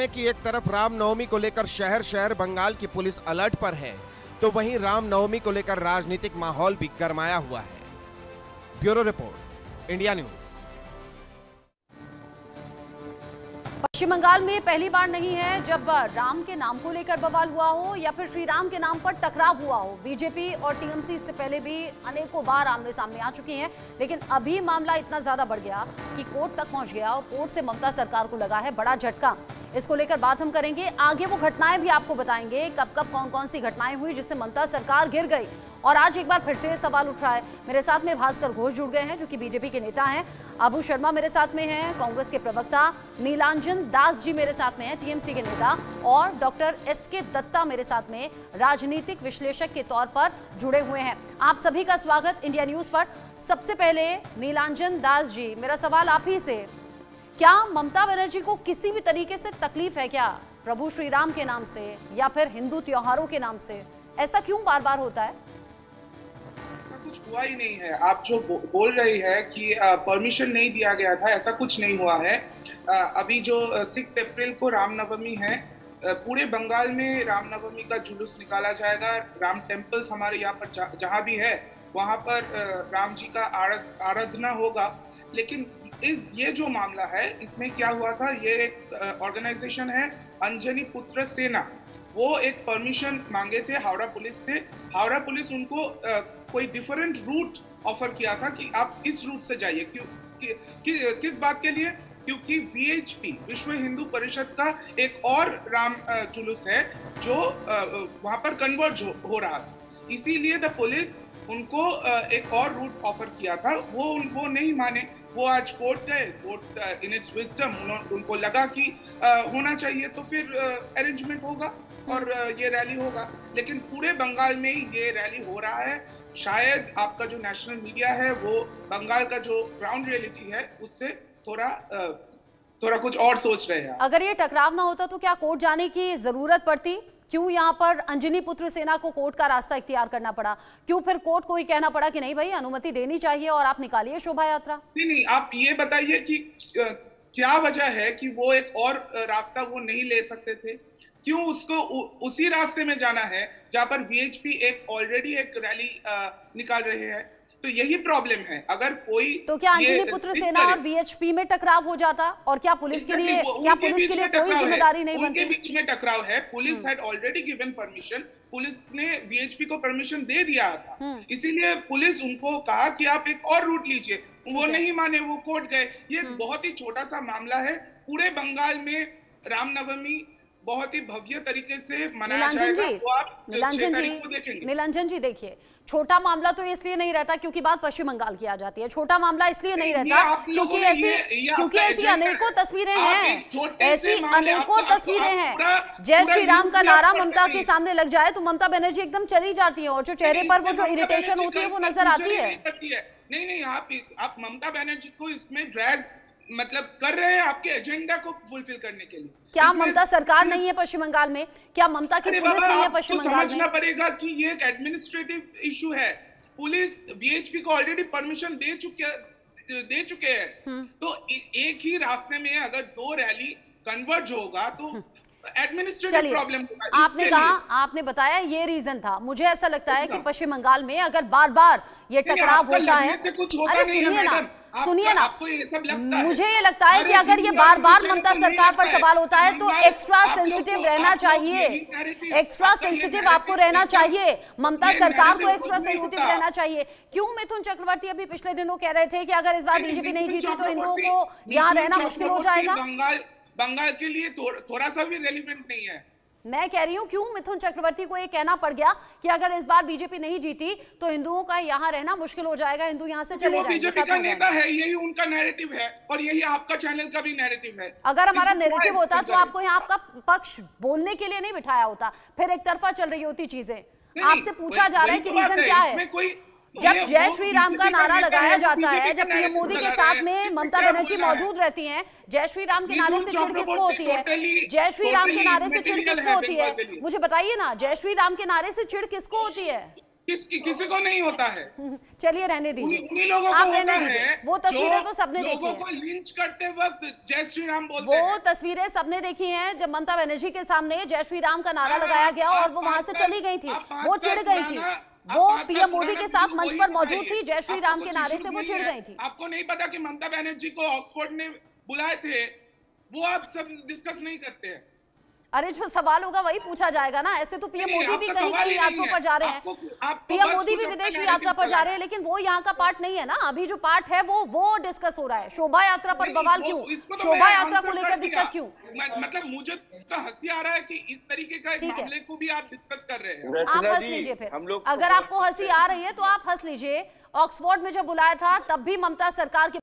हैं कि एक तरफ रामनवमी को लेकर शहर शहर बंगाल की पुलिस अलर्ट पर है, तो वहीं रामनवमी को लेकर राजनीतिक माहौल भी गरमाया हुआ है। Bureau report, India News. Paschim Bangal में पहली बार नहीं है जब राम के नाम को लेकर बवाल हुआ हो या फिर श्री राम के नाम पर टकराव हुआ हो। बीजेपी और टीएमसी इससे पहले भी अनेकों बार आमने सामने आ चुकी हैं, लेकिन अभी मामला इतना ज्यादा बढ़ गया कि कोर्ट तक पहुंच गया और कोर्ट से ममता सरकार को लगा है बड़ा झटका। इसको लेकर बात हम करेंगे, आगे वो घटनाएं भी आपको बताएंगे, कब कब कौन कौन सी घटनाएं हुई जिससे ममता सरकार गिर गई। और आज एक बार फिर से सवाल उठ रहा है। मेरे साथ में भास्कर घोष जुड़ गए हैं जो कि बीजेपी के नेता हैं, अबू शर्मा मेरे साथ में हैं, कांग्रेस के प्रवक्ता नीलांजन दास जी मेरे साथ में हैं, टीएमसी के नेता, और डॉक्टर एसके दत्ता मेरे साथ में राजनीतिक विश्लेषक के तौर पर जुड़े हुए हैं। आप सभी का स्वागत इंडिया न्यूज पर। सबसे पहले नीलांजन दास जी, मेरा सवाल आप ही से, क्या ममता बनर्जी को किसी भी तरीके से तकलीफ है क्या प्रभु श्री राम के नाम से या फिर हिंदू त्योहारों के नाम से? ऐसा क्यों बार बार होता है? ऐसा कुछ हुआ ही नहीं है। आप जो बोल रही है कि परमिशन नहीं दिया गया था, ऐसा कुछ नहीं हुआ है। अभी जो 6 अप्रैल को रामनवमी है, पूरे बंगाल में रामनवमी का जुलूस निकाला जाएगा। राम टेम्पल्स हमारे यहाँ पर जहाँ भी है वहाँ पर राम जी का आराधना होगा। लेकिन ये जो मामला है, इसमें क्या हुआ था, ये एक ऑर्गेनाइजेशन है अंजनी पुत्र सेना, वो एक परमिशन मांगे थे हावड़ा पुलिस से। हावड़ा पुलिस उनको कोई डिफरेंट रूट ऑफर किया था कि आप इस रूट से जाइए। किस बात के लिए? क्योंकि VHP विश्व हिंदू परिषद का एक और राम जुलूस है जो वहां पर कन्वर्ज हो रहा था, इसीलिए द पुलिस उनको एक और रूट ऑफर किया था। वो नहीं माने, वो आज कोर्ट गए। कोर्ट इन इट्स विजडम उनको लगा कि होना चाहिए, तो फिर अरेंजमेंट होगा और ये रैली होगा। लेकिन पूरे बंगाल में ये रैली हो रहा है। शायद आपका जो नेशनल मीडिया है वो बंगाल का जो ग्राउंड रियलिटी है उससे थोड़ा कुछ और सोच रहे हैं। अगर ये टकराव ना होता तो क्या कोर्ट जाने की जरूरत पड़ती? क्यों यहाँ पर अंजनी पुत्र सेना को कोर्ट का रास्ता इख्तियार करना पड़ा? क्यों फिर कोर्ट को ही कहना पड़ा कि नहीं भाई, अनुमति देनी चाहिए और आप निकालिए शोभा यात्रा? नहीं, आप ये बताइए कि क्या वजह है कि वो एक और रास्ता वो नहीं ले सकते थे? क्यों उसको उसी रास्ते में जाना है जहां पर VHP ऑलरेडी एक रैली निकाल रहे हैं? तो यही प्रॉब्लम है। अगर कोई तो क्या अंजनी पुत्र सेना और VHP में टकराव हो जाता, और क्या पुलिस के लिए कोई जिम्मेदारी नहीं बनती? उनके बीच में टकराव है। Police had already given permission, police ने VHP को परमिशन दे दिया था, इसीलिए पुलिस उनको कहा कि आप एक और रूट लीजिए। वो नहीं माने, वो कोर्ट गए। ये बहुत ही छोटा सा मामला है। पूरे बंगाल में रामनवमी बहुत ही भव्य तरीके से मनाया जाएगा। वो आप 6 तारीख को देखेंगे। नीलांजन जी देखिए, छोटा मामला तो इसलिए नहीं रहता क्योंकि बात पश्चिम बंगाल की आ जाती है। छोटा मामला इसलिए नहीं रहता क्योंकि ऐसी अनेकों तस्वीरें हैं, ऐसी अनेकों तस्वीरें हैं। जय श्री राम का नारा ममता के सामने लग जाए तो ममता बनर्जी एकदम चली जाती है और जो चेहरे पर वो जो इरिटेशन होती है वो नजर आती है। नहीं, आप ममता बनर्जी को इसमें ड्रैग कर रहे हैं आपके एजेंडा को फुलफिल करने के लिए। क्या ममता सरकार नहीं है पश्चिम बंगाल में? क्या ममता की पुलिस नहीं है पश्चिम बंगाल में? समझना पड़ेगा कि ये एक एडमिनिस्ट्रेटिव इशू है। पुलिस VHP को ऑलरेडी परमिशन दे चुके हैं। तो एक ही रास्ते में अगर 2 रैली कन्वर्ज होगा तो एडमिनिस्ट्रेटिव प्रॉब्लम होगा। आपने बताया ये रीजन था। मुझे ऐसा लगता है कि पश्चिम बंगाल में अगर बार बार ये टकराव होता है, सुनिए ना, आपको ये सब लगता है? मुझे ये लगता है कि अगर ये बार बार ममता सरकार पर सवाल होता है तो एक्स्ट्रा सेंसिटिव रहना चाहिए। एक्स्ट्रा सेंसिटिव आपको रहना चाहिए, ममता सरकार को एक्स्ट्रा सेंसिटिव रहना चाहिए। क्यों मिथुन चक्रवर्ती अभी पिछले दिनों कह रहे थे कि अगर इस बार बीजेपी नहीं जीती तो हिंदुओं को यहाँ रहना मुश्किल हो जाएगा? बंगाल के लिए थोड़ा सा भी रेलिवेंट नहीं है। मैं कह रही हूँ क्यों मिथुन चक्रवर्ती को ये कहना पड़ गया कि अगर इस बार बीजेपी नहीं जीती तो हिंदुओं का यहाँ रहना मुश्किल हो जाएगा, हिंदू यहाँ से चले जाएंगे। बीजेपी का नेता है, यही उनका नैरेटिव है और यही आपका चैनल का भी नैरेटिव है। अगर हमारा नैरेटिव होता तो आपको यहाँ आपका पक्ष बोलने के लिए नहीं बिठाया होता, फिर एक तरफा चल रही होती चीजें। आपसे पूछा जा रहा है कि रीजन क्या है? जब जय श्री राम का नारा लगाया जाता है, जब पीएम मोदी के साथ में ममता बनर्जी मौजूद रहती हैं, जय श्री राम के नारे से चिढ़ किसको होती है? जय श्री राम के नारे से चिढ़ किसको होती है? मुझे बताइए ना, जय श्री राम के नारे से चिढ़ किसको होती है? किसी को नहीं होता है। चलिए रहने दीजिए, उन्हीं लोगों को होता है। वो तस्वीरें तो सबने देखी लोगों को लिंच करते वक्त जय श्री राम बोलते हैं। वो तस्वीरें सबने देखी हैं जब ममता बनर्जी के सामने जय श्री राम का नारा लगाया गया और वो वहां से चली गई थी, वो चिढ़ गई थी, वो पीएम मोदी के साथ मंच पर मौजूद थी, जय श्री राम के नारे से वो चिढ़ गई थी। आपको नहीं पता कि ममता बनर्जी को ऑक्सफोर्ड ने बुलाए थे, वो आप सब डिस्कस नहीं करते हैं। अरे जो सवाल होगा वही पूछा जाएगा ना। ऐसे तो पीएम मोदी भी कहीं कहीं यात्रा पर जा रहे हैं, पीएम मोदी भी विदेश में यात्रा पर जा रहे हैं, लेकिन वो यहाँ का पार्ट नहीं है ना। अभी जो पार्ट है वो डिस्कस हो रहा है। शोभा यात्रा पर बवाल क्यों, शोभा यात्रा को लेकर दिक्कत क्यों? मतलब मुझे तो हंसी आ रहा है कि इस तरीके का मामले को भी आप डिस्कस कर रहे हैं। आप हंस लीजिए फिर, अगर आपको हंसी आ रही है तो आप हंस लीजिए। ऑक्सफोर्ड में जब बुलाया था तब भी ममता सरकार के